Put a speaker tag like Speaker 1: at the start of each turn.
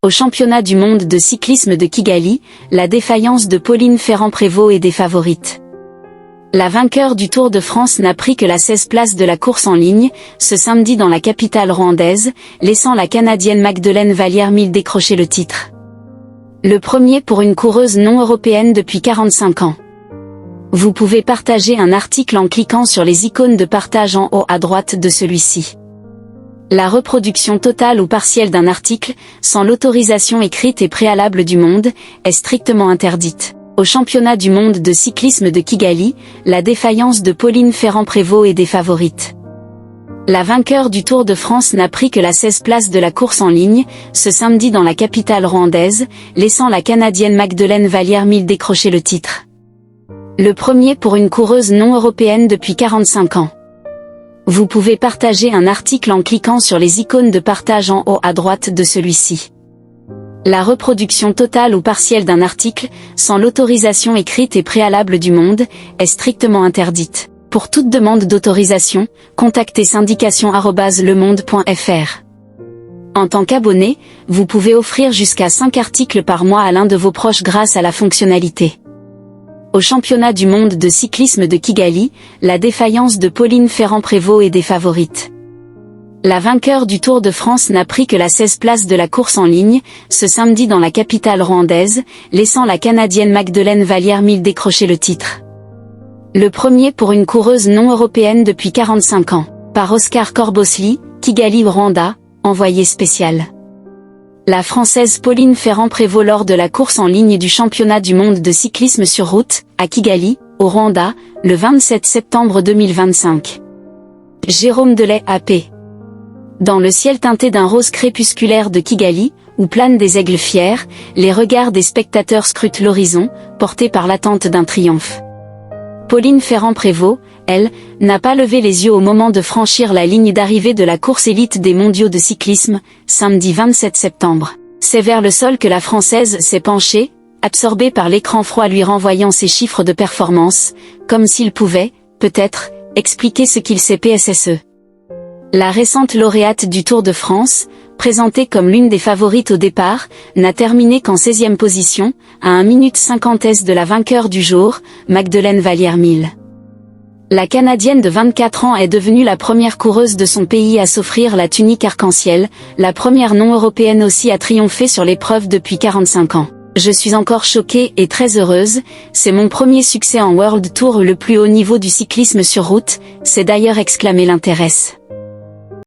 Speaker 1: Au championnat du monde de cyclisme de Kigali, la défaillance de Pauline Ferrand-Prévot est des favorites. La vainqueur du Tour de France n'a pris que la 16e place de la course en ligne, ce samedi dans la capitale rwandaise, laissant la Canadienne Magdeleine Vallière-Mille décrocher le titre. Le premier pour une coureuse non européenne depuis 45 ans. Vous pouvez partager un article en cliquant sur les icônes de partage en haut à droite de celui-ci. La reproduction totale ou partielle d'un article, sans l'autorisation écrite et préalable du monde, est strictement interdite. Au championnat du monde de cyclisme de Kigali, la défaillance de Pauline Ferrand-Prévot est des favorites. La vainqueur du Tour de France n'a pris que la 16e place de la course en ligne, ce samedi dans la capitale rwandaise, laissant la Canadienne Magdeleine Vallière-Mille décrocher le titre. Le premier pour une coureuse non européenne depuis 45 ans. Vous pouvez partager un article en cliquant sur les icônes de partage en haut à droite de celui-ci. La reproduction totale ou partielle d'un article, sans l'autorisation écrite et préalable du monde, est strictement interdite. Pour toute demande d'autorisation, contactez syndication@lemonde.fr. En tant qu'abonné, vous pouvez offrir jusqu'à 5 articles par mois à l'un de vos proches grâce à la fonctionnalité. Au championnat du monde de cyclisme de Kigali, la défaillance de Pauline Ferrand-Prévot est des favorites. La vainqueur du Tour de France n'a pris que la 16e place de la course en ligne, ce samedi dans la capitale rwandaise, laissant la Canadienne Magdeleine Vallière-Mille décrocher le titre. Le premier pour une coureuse non européenne depuis 45 ans. Par Oscar Corbosli, Kigali Rwanda, envoyé spécial. La Française Pauline Ferrand-Prévot lors de la course en ligne du championnat du monde de cyclisme sur route, à Kigali, au Rwanda, le 27 septembre 2025. Jérôme Delay AP. Dans le ciel teinté d'un rose crépusculaire de Kigali, où planent des aigles fiers, les regards des spectateurs scrutent l'horizon, portés par l'attente d'un triomphe. Pauline Ferrand-Prévot, elle, n'a pas levé les yeux au moment de franchir la ligne d'arrivée de la course élite des mondiaux de cyclisme, samedi 27 septembre. C'est vers le sol que la Française s'est penchée, absorbée par l'écran froid lui renvoyant ses chiffres de performance, comme s'il pouvait, peut-être, expliquer ce qu'il sait PSSE. La récente lauréate du Tour de France, présentée comme l'une des favorites au départ, n'a terminé qu'en 16e position, à 1 minute 50 de la vainqueur du jour, Magdeleine Vallière-Mille. La Canadienne de 24 ans est devenue la première coureuse de son pays à s'offrir la tunique arc-en-ciel, la première non-européenne aussi à triompher sur l'épreuve depuis 45 ans. Je suis encore choquée et très heureuse, c'est mon premier succès en World Tour, le plus haut niveau du cyclisme sur route, c'est d'ailleurs exclamé l'intéresse.